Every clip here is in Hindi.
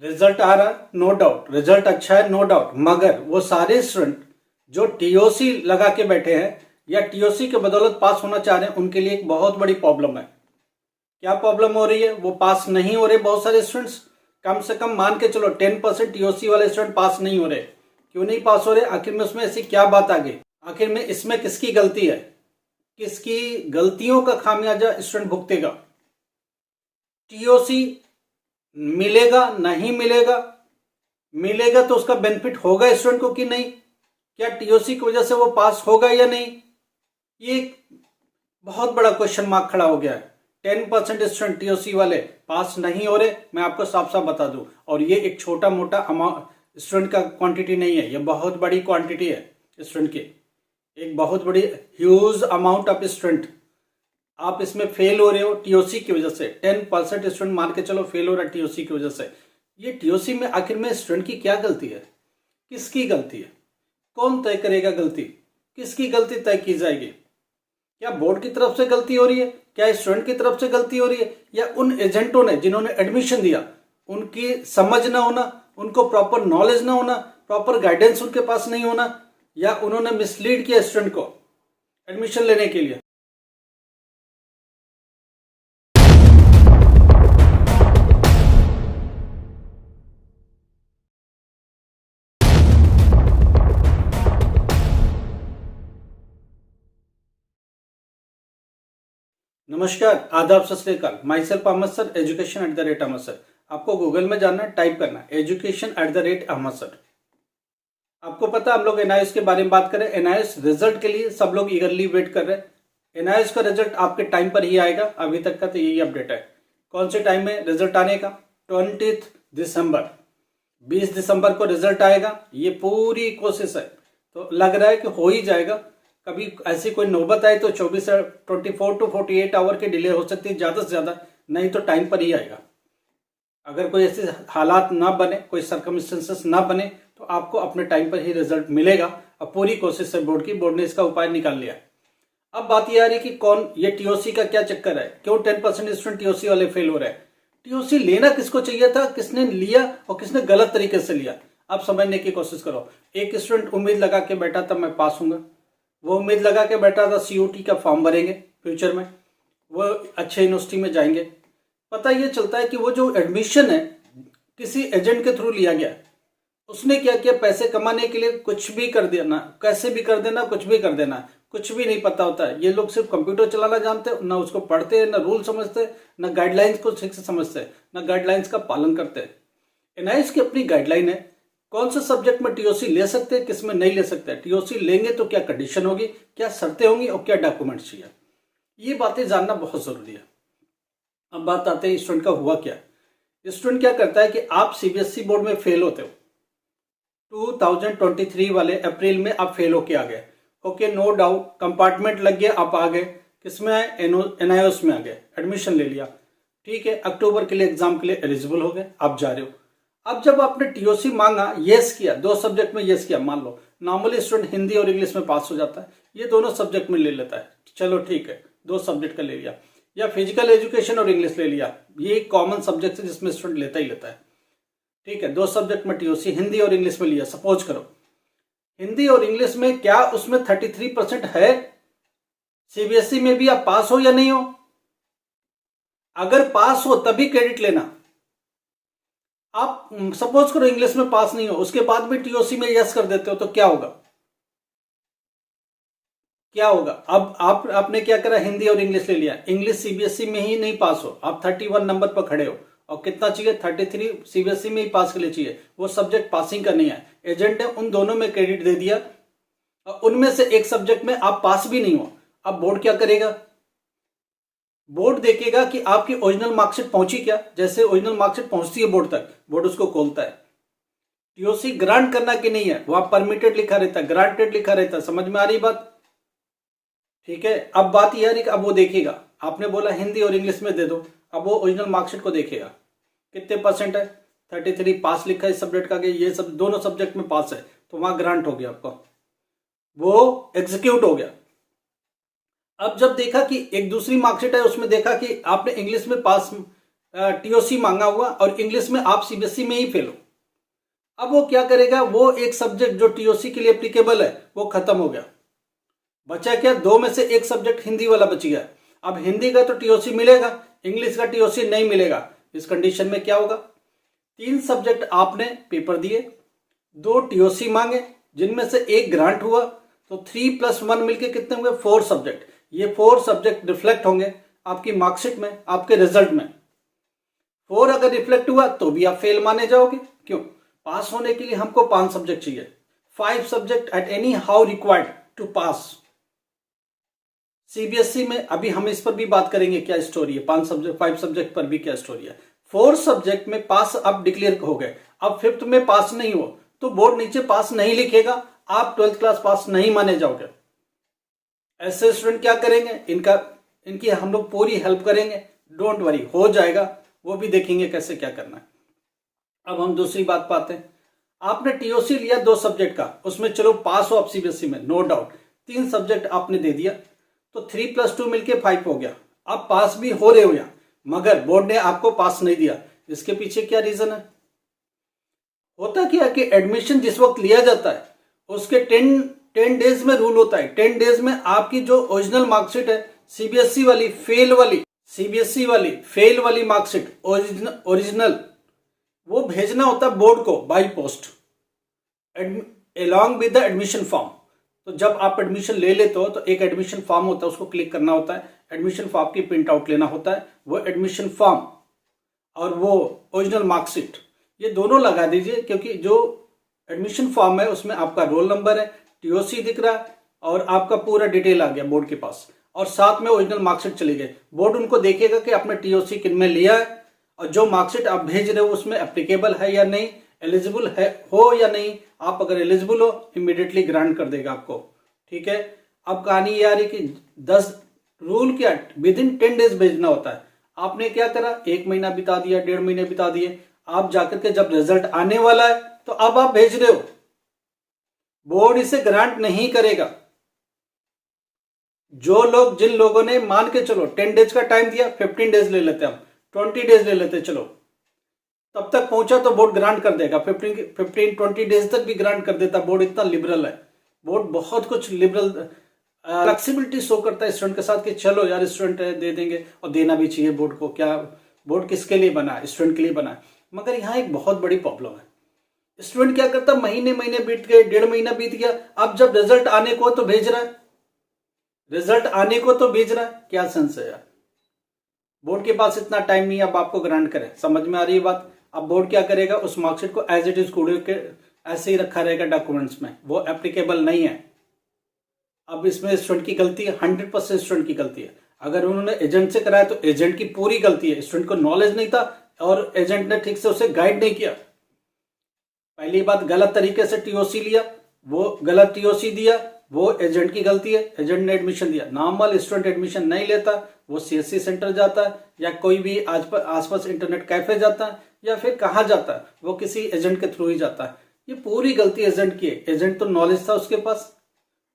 रिजल्ट आ रहा है, नो डाउट रिजल्ट अच्छा है, नो डाउट, मगर वो सारे स्टूडेंट जो टीओसी लगा के बैठे हैं या टीओसी के बदौलत पास होना चाह रहे हैं, उनके लिए एक बहुत बड़ी प्रॉब्लम है। क्या प्रॉब्लम हो रही है? वो पास नहीं हो रहे। बहुत सारे स्टूडेंट्स, कम से कम मान के चलो 10% टीओसी वाले स्टूडेंट पास नहीं हो रहे। क्यों नहीं पास हो रहे? आखिर में उसमें ऐसी क्या बात आ गई? आखिर में इसमें किसकी गलती है? किसकी गलतियों का खामियाजा स्टूडेंट भुगतेगा? टीओसी मिलेगा नहीं मिलेगा? मिलेगा तो उसका बेनिफिट होगा स्टूडेंट को कि नहीं? क्या टीओसी की वजह से वो पास होगा या नहीं? ये बहुत बड़ा क्वेश्चन मार्क खड़ा हो गया है। 10% स्टूडेंट टीओसी वाले पास नहीं हो रहे, मैं आपको साफ साफ बता दूं। और ये एक छोटा मोटा अमाउंट स्टूडेंट का क्वांटिटी नहीं है, ये बहुत बड़ी क्वांटिटी है स्टूडेंट की, एक बहुत बड़ी ह्यूज अमाउंट ऑफ स्टूडेंट। आप इसमें फेल हो रहे हो टीओसी की वजह से। 10% स्टूडेंट मान के चलो फेल हो रहा है टीओसी की वजह से। ये टीओसी में आखिर में स्टूडेंट की क्या गलती है? किसकी गलती है? कौन तय करेगा गलती? किसकी गलती तय की जाएगी? क्या बोर्ड की तरफ से गलती हो रही है? क्या स्टूडेंट की तरफ से गलती हो रही है? या उन एजेंटों ने जिन्होंने एडमिशन दिया उनकी समझ ना होना, उनको प्रॉपर नॉलेज ना होना, प्रॉपर गाइडेंस उनके पास नहीं होना, या उन्होंने मिसलीड किया स्टूडेंट को एडमिशन लेने के लिए? नमस्कार, आदाब, सत श्री अकाल। Myself Ahmed sir, education @Ahmed sir. आपको गूगल में जाना है, टाइप करना है एजुकेशन @अहमद सर। आपको पता हम लोग एनआईएस के बारे में बात करें। एनआईएस रिजल्ट के लिए सब लोग ईगरली वेट कर रहे हैं। एनआईएस का रिजल्ट आपके टाइम पर ही आएगा, अभी तक का तो यही अपडेट है। कौन से टाइम में रिजल्ट आने का? 20 दिसंबर, 20 दिसंबर को रिजल्ट आएगा। ये पूरी कोशिश है, तो लग रहा है कि हो ही जाएगा। कभी ऐसी कोई नौबत आए तो 24 टू 48 आवर की डिले हो सकती है ज़्यादा से ज़्यादा, नहीं तो टाइम पर ही आएगा। अगर कोई ऐसे हालात ना बने, कोई सर्कमस्टेंसेस ना बने, तो आपको अपने टाइम पर ही रिजल्ट मिलेगा। और पूरी कोशिश है बोर्ड की, बोर्ड ने इसका उपाय निकाल लिया। अब बात यह आ रही है कि कौन ये टीओसी का क्या चक्कर है? क्यों 10% स्टूडेंट टीओसी वाले फेल हो रहे हैं? टीओसी लेना किसको चाहिए था, किसने लिया और किसने गलत तरीके से लिया? आप समझने की कोशिश करो। एक स्टूडेंट उम्मीद लगा के बैठा था मैं पास हूंगा, वो उम्मीद लगा के बैठा था सीयूटी का फॉर्म भरेंगे, फ्यूचर में वो अच्छे यूनिवर्सिटी में जाएंगे। पता ये चलता है कि वो जो एडमिशन है किसी एजेंट के थ्रू लिया गया। उसने क्या किया? पैसे कमाने के लिए कुछ भी कर देना, कैसे भी कर देना, कुछ भी कर देना, कुछ भी नहीं पता होता है। ये लोग सिर्फ कंप्यूटर चलाना जानते हैं, ना उसको पढ़ते हैं, ना रूल समझते, ना गाइडलाइंस को ठीक से समझते, ना गाइडलाइंस का पालन करते। एनआईएस की अपनी गाइडलाइन है कौन से सब्जेक्ट में टीओसी ले सकते हैं, किस में नहीं ले सकते। टीओसी लेंगे तो क्या कंडीशन होगी, क्या शर्तें होंगी और क्या डॉक्यूमेंट्स चाहिए, ये बातें जानना बहुत जरूरी है। अब बात आते हैं स्टूडेंट का हुआ क्या। स्टूडेंट क्या करता है कि आप सीबीएसई बोर्ड में फेल होते हो, 2023 वाले अप्रैल में आप फेल होके आ गए। ओके, नो डाउट, कंपार्टमेंट लग गया, आप आ गए। किसमें आए? एनआईओएस में आ गए, एडमिशन ले लिया। ठीक है, अक्टूबर के लिए एग्जाम के लिए एलिजिबल हो गए, आप जा रहे हो। अब जब आपने टीओसी मांगा, यस किया, दो सब्जेक्ट में यस किया, मान लो नॉर्मली स्टूडेंट हिंदी और इंग्लिश में पास हो जाता है, ये दोनों सब्जेक्ट में ले लेता है, चलो ठीक है, दो सब्जेक्ट का ले लिया। या फिजिकल एजुकेशन और इंग्लिश ले लिया, ये कॉमन सब्जेक्ट है जिसमें स्टूडेंट लेता ही लेता है। ठीक है, दो सब्जेक्ट में टीओसी हिंदी और इंग्लिश में लिया, सपोज करो। हिंदी और इंग्लिश में क्या उसमें 33% है? सीबीएसई में भी आप पास हो या नहीं हो? अगर पास हो तभी क्रेडिट लेना। आप सपोज करो इंग्लिश में पास नहीं हो, उसके बाद भी टीओसी में यस कर देते हो, तो क्या होगा? क्या होगा? अब आपने क्या करा? हिंदी और इंग्लिश ले लिया। इंग्लिश सीबीएसई में ही नहीं पास हो, आप 31 नंबर पर खड़े हो, और कितना चाहिए? 33 सीबीएसई में ही पास के लिए चाहिए। वो सब्जेक्ट पासिंग का नहीं है, एजेंट ने उन दोनों में क्रेडिट दे दिया, और उनमें से एक सब्जेक्ट में आप पास भी नहीं हो। अब बोर्ड क्या करेगा? बोर्ड देखेगा कि आपकी ओरिजिनल मार्कशीट पहुंची क्या। जैसे ओरिजिनल मार्कशीट पहुंचती है बोर्ड तक, बोर्ड उसको खोलता है। टीओसी ग्रांट करना कि नहीं है, वहां परमिटेड लिखा रहता है, ग्रांटेड लिखा रहता है। समझ में आ रही बात? ठीक है, अब बात यह है कि अब वो देखेगा, आपने बोला हिंदी और इंग्लिश में दे दो, अब वो ओरिजिनल मार्कशीट को देखेगा कितने परसेंट है। 33 पास लिखा है इस सब्जेक्ट का, ये सब दोनों सब्जेक्ट में पास है, तो वहां ग्रांट हो गया आपको, वो एग्जीक्यूट हो गया। अब जब देखा कि एक दूसरी मार्कशीट है, उसमें देखा कि आपने इंग्लिश में पास टीओसी मांगा हुआ और इंग्लिश में आप सीबीएसई में ही फेल हो। अब वो क्या करेगा, वो एक सब्जेक्ट जो टीओसी के लिए एप्लीकेबल है वो खत्म हो गया, बचा क्या, दो में से एक सब्जेक्ट हिंदी वाला बच गया। अब हिंदी का तो टीओसी मिलेगा, इंग्लिश का टीओसी नहीं मिलेगा। इस कंडीशन में क्या होगा, 3 सब्जेक्ट आपने पेपर दिए, 2 टीओसी मांगे जिनमें से एक ग्रांट हुआ, तो 3 + 1 मिलके कितने होंगे, 4 सब्जेक्ट। ये 4 सब्जेक्ट रिफ्लेक्ट होंगे आपकी मार्कशीट में, आपके रिजल्ट में। 4 अगर रिफ्लेक्ट हुआ तो भी आप फेल माने जाओगे। क्यों, पास होने के लिए हमको 5 सब्जेक्ट चाहिए, 5 subject at anyhow required to pass. CBSE में अभी हम इस पर भी बात करेंगे क्या स्टोरी है, 5 सब्जेक्ट पर भी क्या स्टोरी है। 4 सब्जेक्ट में पास अब डिक्लेयर हो गए, अब 5th में पास नहीं हो तो बोर्ड नीचे पास नहीं लिखेगा, आप 12th क्लास पास नहीं माने जाओगे। ऐसे स्टूडेंट क्या करेंगे, इनकी हम लोग पूरी हेल्प करेंगे, डोंट वरी, हो जाएगा, वो भी देखेंगे कैसे क्या करना है। अब हम दूसरी बात पाते हैं। आपने टीओसी लिया 2 सब्जेक्ट का, उसमें चलो पास हो आप सीबीएसई में, नो डाउट। 3 सब्जेक्ट आपने दे दिया तो 3 + 2 मिलके 5 हो गया, आप पास भी हो रहे हो यहाँ, मगर बोर्ड ने आपको पास नहीं दिया। इसके पीछे क्या रीजन है, होता क्या है कि एडमिशन जिस वक्त लिया जाता है उसके 10 डेज में रूल होता है। 10 डेज में आपकी जो ओरिजिनल मार्कशीट है, सीबीएसई वाली फेल वाली मार्कशीट ओरिजिनल, वो भेजना होता है बोर्ड को by post along with the admission form. तो जब आप एडमिशन ले लेते हो तो एक एडमिशन फॉर्म होता है, उसको क्लिक करना होता है, एडमिशन फॉर्म की प्रिंट आउट लेना होता है, वो एडमिशन फॉर्म और वो ओरिजिनल मार्कशीट ये दोनों लगा दीजिए, क्योंकि जो एडमिशन फॉर्म है उसमें आपका रोल नंबर है, टीओसी दिख रहा है और आपका पूरा डिटेल आ गया बोर्ड के पास, और साथ में ओरिजिनल मार्कशीट चली गई। बोर्ड उनको देखेगा कि आपने टीओसी किन में लिया है और जो मार्कशीट आप भेज रहे हो उसमें एप्लीकेबल है या नहीं, एलिजिबल है हो या नहीं। आप अगर एलिजिबल हो इमीडिएटली ग्रांट कर देगा आपको। ठीक है, अब कहानी ये आ रही कि 10 रूल क्या, विदिन 10 डेज भेजना होता है। आपने क्या करा, 1 महीना बिता दिया, 1.5 महीने बिता दिए, आप जाकर के जब रिजल्ट आने वाला है तो अब आप भेज रहे हो, बोर्ड इसे ग्रांट नहीं करेगा। जिन लोगों ने मान के चलो 10 डेज का टाइम दिया, 15 डेज ले लेते हम, 20 डेज ले लेते, चलो तब तक पहुंचा तो बोर्ड ग्रांट कर देगा, 15-20 डेज तक भी ग्रांट कर देता। बोर्ड इतना लिबरल है, बोर्ड बहुत कुछ लिबरल फ्लेक्सिबिलिटी शो करता है स्टूडेंट के साथ कि चलो यार स्टूडेंट है दे देंगे, और देना भी चाहिए बोर्ड को। क्या बोर्ड किसके लिए बना है, स्टूडेंट के लिए बना है। मगर यहाँ एक बहुत बड़ी प्रॉब्लम है, स्टूडेंट क्या करता, महीने बीत गए, 1.5 महीना बीत गया, अब जब रिजल्ट आने को तो भेज रहा है, रिजल्ट आने को तो भेज रहा है, क्या सेंस है यार। बोर्ड के पास इतना टाइम नहीं अब आपको ग्रांट करे, समझ में आ रही है बात। अब बोर्ड क्या करेगा, उस मार्कशीट को एज इट इज कूड़े के ऐसे ही रखा रहेगा डॉक्यूमेंट्स में, वो एप्लीकेबल नहीं है। अब इसमें स्टूडेंट की गलती है, 100% स्टूडेंट की गलती है। अगर उन्होंने एजेंट से कराया तो एजेंट की पूरी गलती है, स्टूडेंट को नॉलेज नहीं था और एजेंट ने ठीक से उसे गाइड नहीं किया। पहली बात, गलत तरीके से टीओसी लिया, वो गलत टीओसी दिया, वो एजेंट की गलती है, एजेंट ने एडमिशन दिया। नॉर्मल स्टूडेंट एडमिशन नहीं लेता, वो सीएससी सेंटर जाता है या कोई भी आसपास इंटरनेट कैफे जाता है या फिर कहाँ जाता है, वो किसी एजेंट के थ्रू ही जाता है। ये पूरी गलती एजेंट की है। एजेंट तो नॉलेज था उसके पास,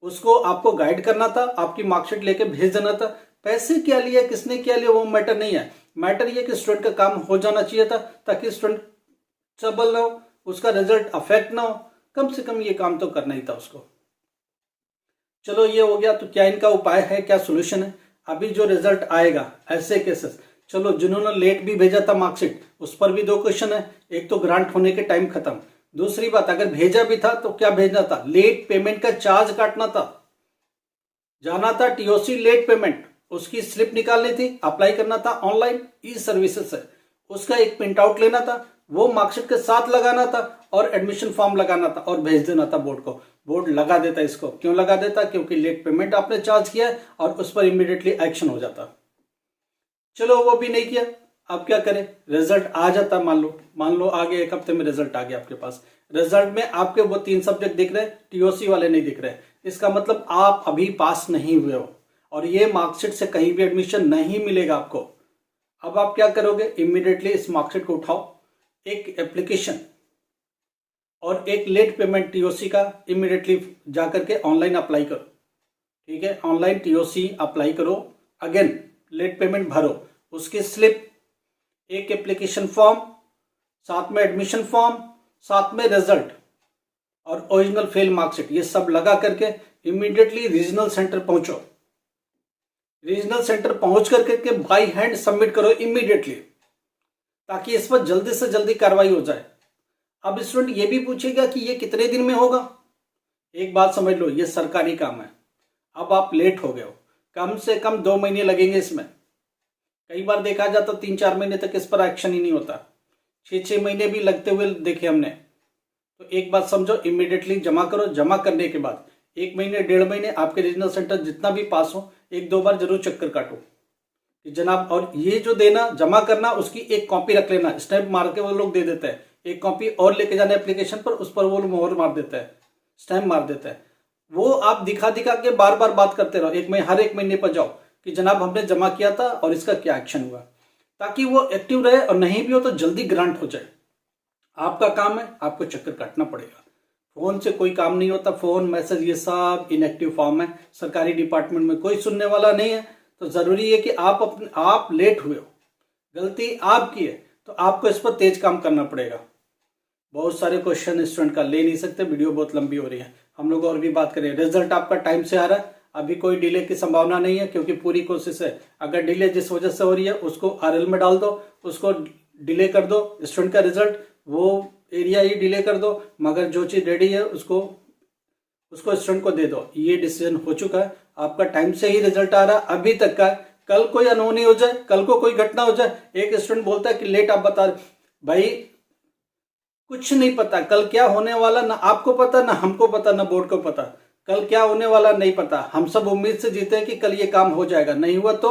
उसको आपको गाइड करना था, आपकी मार्कशीट लेके भेज देना था। पैसे क्या लिया, किसने क्या लिया, वो मैटर नहीं है। मैटर ये कि स्टूडेंट का काम हो जाना चाहिए था, ताकि स्टूडेंट ट्रबल ना हो, उसका रिजल्ट अफेक्ट ना हो, कम से कम ये काम तो करना ही था उसको। चलो ये हो गया, तो क्या इनका उपाय है, क्या सोल्यूशन है। अभी जो रिजल्ट आएगा ऐसे केसेस, चलो जिन्होंने लेट भी भेजा था मार्कशीट, उस पर भी 2 क्वेश्चन है। एक तो ग्रांट होने के टाइम खत्म, दूसरी बात अगर भेजा भी था तो क्या भेजना था, लेट पेमेंट का चार्ज काटना था, जाना था टीओसी लेट पेमेंट, उसकी स्लिप निकालनी थी, अप्लाई करना था ऑनलाइन ई सर्विसेज से, उसका एक प्रिंट आउट लेना था, वो मार्कशीट के साथ लगाना था और एडमिशन फॉर्म लगाना था और भेज देना था बोर्ड को। बोर्ड लगा देता इसको, क्यों लगा देता, क्योंकि लेट पेमेंट आपने चार्ज किया है और उस पर इमीडिएटली एक्शन हो जाता। चलो वो भी नहीं किया, अब क्या करें, रिजल्ट आ जाता, मान लो आगे 1 हफ्ते में रिजल्ट आ गया आपके पास। रिजल्ट में आपके वो 3 सब्जेक्ट दिख रहे हैं, टीओसी वाले नहीं दिख रहे, इसका मतलब आप अभी पास नहीं हुए हो और ये मार्कशीट से कहीं भी एडमिशन नहीं मिलेगा आपको। अब आप क्या करोगे, इमीडिएटली इस मार्कशीट को उठाओ, एक एप्लीकेशन और एक लेट पेमेंट टीओसी का इमीडिएटली जाकर के ऑनलाइन अप्लाई करो। ठीक है, ऑनलाइन टीओसी अप्लाई करो, अगेन लेट पेमेंट भरो, उसकी स्लिप एक एप्लीकेशन फॉर्म, साथ में एडमिशन फॉर्म, साथ में रिजल्ट और ओरिजिनल फेल मार्कशीट, ये सब लगा करके इमीडिएटली रीजनल सेंटर पहुंचो। रीजनल सेंटर पहुंच करके बाई हैंड सबमिट करो इमीडिएटली, ताकि इस पर जल्दी से जल्दी कार्रवाई हो जाए। अब स्टूडेंट ये भी पूछेगा कि ये कितने दिन में होगा। एक बात समझ लो, ये सरकारी काम है। अब आप लेट हो गए हो, कम से कम 2 महीने लगेंगे इसमें। कई बार देखा जाता 3-4 महीने तक इस पर एक्शन ही नहीं होता, 6-6 महीने भी लगते हुए देखे हमने। तो एक बात समझो, इमीडिएटली जमा करो। जमा करने के बाद 1 महीने 1.5 महीने आपके रीजनल सेंटर जितना भी पास हो, 1-2 बार जरूर चक्कर काटो कि जनाब, और ये जो देना जमा करना उसकी एक कॉपी रख लेना। स्टैंप मार के वो लोग दे देते हैं, एक कॉपी और लेके जाने एप्लीकेशन पर, उस पर वो मोहर मार देता है, स्टैंप मार देता है। वो आप दिखा दिखा के बार बार बात करते रहो, हर एक महीने पर जाओ कि जनाब हमने जमा किया था और इसका क्या एक्शन हुआ, ताकि वो एक्टिव रहे, और नहीं भी हो तो जल्दी ग्रांट हो जाए। आपका काम है, आपको चक्कर काटना पड़ेगा। फोन से कोई काम नहीं होता, फोन मैसेज ये सब इनएक्टिव फॉर्म है, सरकारी डिपार्टमेंट में कोई सुनने वाला नहीं है। तो जरूरी है कि आप लेट हुए हो, गलती आपकी है, तो आपको इस पर तेज काम करना पड़ेगा। बहुत सारे क्वेश्चन स्टूडेंट का ले नहीं सकते, वीडियो बहुत लंबी हो रही है, हम लोग और भी बात करें। रिजल्ट आपका टाइम से आ रहा है, अभी कोई डिले की संभावना नहीं है, क्योंकि पूरी कोशिश है। अगर डिले जिस वजह से हो रही है उसको आरएल में डाल दो, उसको डिले कर दो। स्टूडेंट का रिजल्ट वो एरिया ही डिले कर दो, मगर जो चीज रेडी है उसको स्टूडेंट को दे दो। ये डिसीजन हो चुका है, आपका टाइम से ही रिजल्ट आ रहा है अभी तक का। कल कोई अनहोनी हो जाए, कल को कोई घटना हो जाए, एक स्टूडेंट बोलता है कि लेट आप बता, भाई कुछ नहीं पता कल क्या होने वाला, ना आपको पता, ना हमको पता, ना बोर्ड को पता। कल क्या होने वाला नहीं पता। हम सब उम्मीद से जीते हैं कि कल ये काम हो जाएगा, नहीं हुआ तो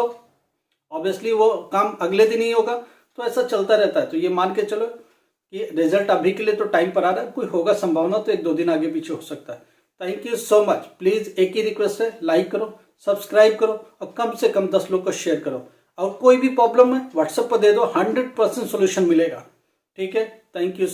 ऑब्वियसली वो काम अगले दिन ही होगा। तो ऐसा चलता रहता है। तो ये मान के चलो कि रिजल्ट अभी के लिए तो टाइम पर आ रहा है, कोई होगा संभावना तो 1-2 दिन आगे पीछे हो सकता है। Thank you so much. Please एक ही रिक्वेस्ट है, लाइक करो, सब्सक्राइब करो और कम से कम 10 लोग को शेयर करो। और कोई भी प्रॉब्लम है व्हाट्सएप पर दे दो, 100% सोल्यूशन मिलेगा। ठीक है, थैंक यू।